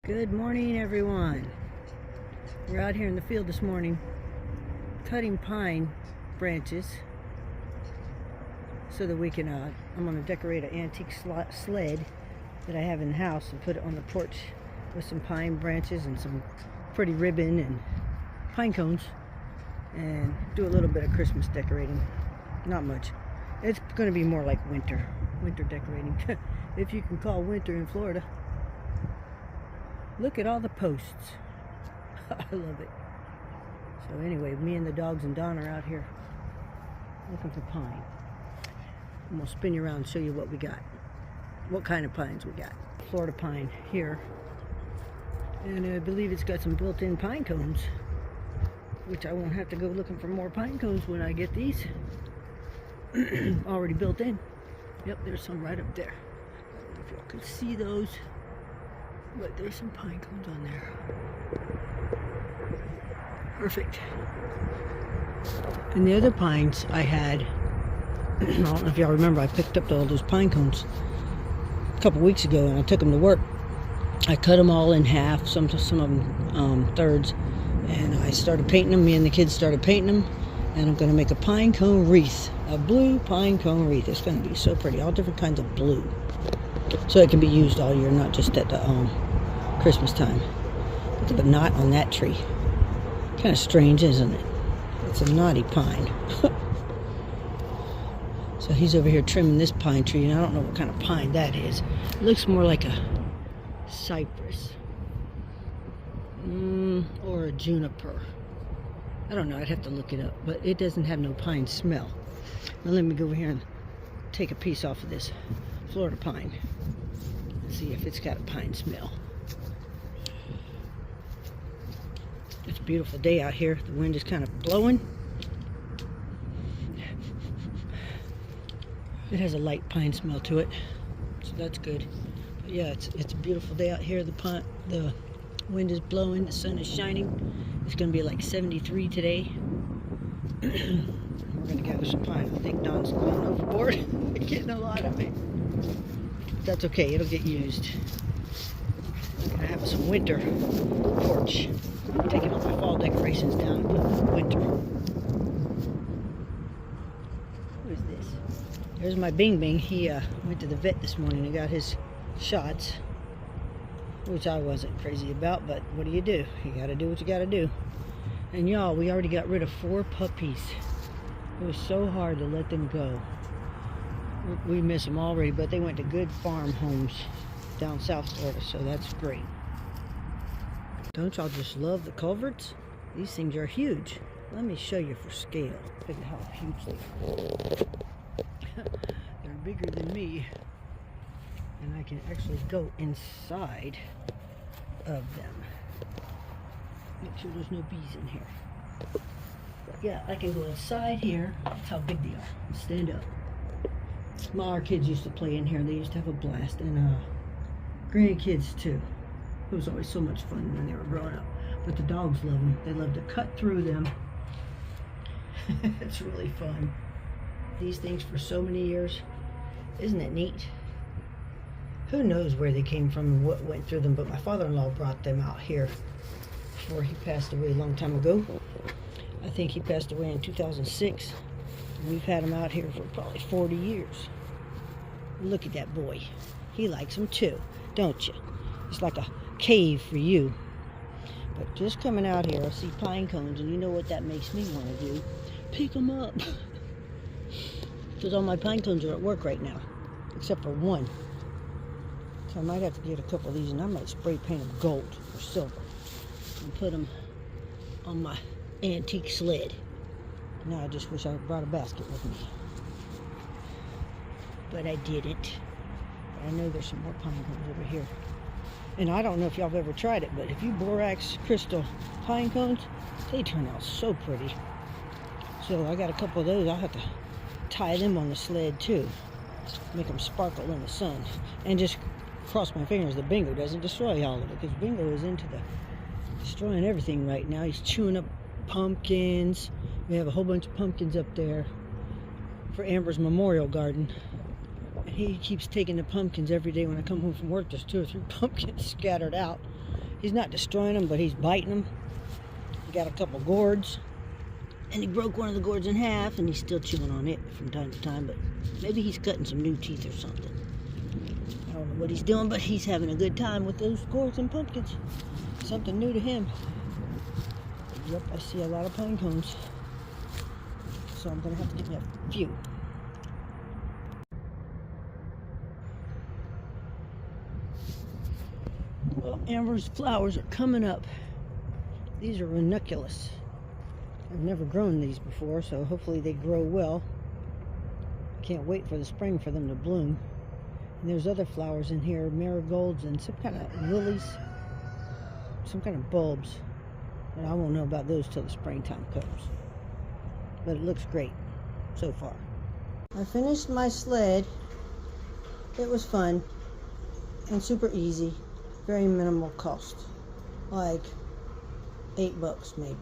Good morning, everyone. We're out here in the field this morning cutting pine branches so that we can I'm going to decorate an antique sled that I have in the house and put it on the porch with some pine branches and some pretty ribbon and pine cones, and do a little bit of Christmas decorating. Not much. It's going to be more like winter decorating if you can call winter in Florida. Look at all the posts. I love it. So anyway, me and the dogs and Don are out here looking for pine. I'm going to spin you around and show you what we got. What kind of pines we got. Florida pine here. And I believe it's got some built-in pine cones, which I won't have to go looking for more pine cones when I get these already built in. Yep, there's some right up there. I don't know if y'all can see those, but there's some pine cones on there. Perfect. And the other pines I had, I don't know if y'all remember, I picked up all those pine cones a couple weeks ago and I took them to work. I cut them all in half, some of them thirds, and I started painting them. Me and the kids started painting them, and I'm going to make a pine cone wreath, a blue pine cone wreath. It's going to be so pretty, all different kinds of blue, so it can be used all year, not just at the Christmas time. Look at the knot on that tree. Kind of strange, isn't it? It's a knotty pine. So he's over here trimming this pine tree, and I don't know what kind of pine that is. It looks more like a cypress or a juniper. I don't know, I'd have to look it up, but it doesn't have no pine smell. Now let me go over here and take a piece off of this Florida pine and see if it's got a pine smell. It's a beautiful day out here. The wind is kind of blowing. It has a light pine smell to it, so that's good. But yeah, it's a beautiful day out here. The wind is blowing, the sun is shining. It's going to be like 73 today. We're going to gather some pine. I think Don's going overboard, getting a lot of it. That's okay, it'll get used. I'm going to have some winter porch. I'm taking all my fall decorations down and putting winter. Who is this? There's my Bing Bing. He went to the vet this morning and got his shots, which I wasn't crazy about, but what do? You gotta do what you gotta do. And y'all, we already got rid of 4 puppies. It was so hard to let them go. We miss them already, but they went to good farm homes down South Florida, so that's great. Don't y'all just love the culverts? These things are huge. Let me show you for scale. Look at how huge they are. They're bigger than me, and I can actually go inside of them. Make sure there's no bees in here. But yeah, I can go inside here. That's how big they are. Stand up. Our kids used to play in here. They used to have a blast, and grandkids too. It was always so much fun when they were growing up. But the dogs love them. They love to cut through them. It's really fun. These things for so many years. Isn't it neat? Who knows where they came from and what went through them, but my father-in-law brought them out here before he passed away a long time ago. I think he passed away in 2006. We've had them out here for probably 40 years. Look at that boy. He likes them too, don't you? It's like a cave for you. But just coming out here, I see pine cones, and you know what that makes me want to do? Pick them up. Because all my pine cones are at work right now, except for one. So I might have to get a couple of these, and I might spray paint them gold or silver and put them on my antique sled. Now I just wish I brought a basket with me, but I didn't. But I know there's some more pine cones over here. And I don't know if y'all have ever tried it, but if you borax crystal pine cones, they turn out so pretty. So I got a couple of those. I'll have to tie them on the sled too, make them sparkle in the sun, and just cross my fingers that Bingo doesn't destroy all of it, because Bingo is into destroying everything right now. He's chewing up pumpkins. We have a whole bunch of pumpkins up there for Amber's memorial garden. He keeps taking the pumpkins every day when I come home from work. There's 2 or 3 pumpkins scattered out. He's not destroying them, but he's biting them. He got a couple gourds, and he broke one of the gourds in half, and he's still chewing on it from time to time, but maybe he's cutting some new teeth or something. I don't know what he's doing, but he's having a good time with those gourds and pumpkins. Something new to him. Yep, I see a lot of pine cones, so I'm going to have to get me a few. Well, Amber's flowers are coming up. These are ranunculus. I've never grown these before, so hopefully they grow well. Can't wait for the spring for them to bloom. And there's other flowers in here, marigolds and some kind of lilies, some kind of bulbs. And I won't know about those till the springtime comes. But it looks great so far. I finished my sled. It was fun and super easy. Very minimal cost. Like $8 maybe.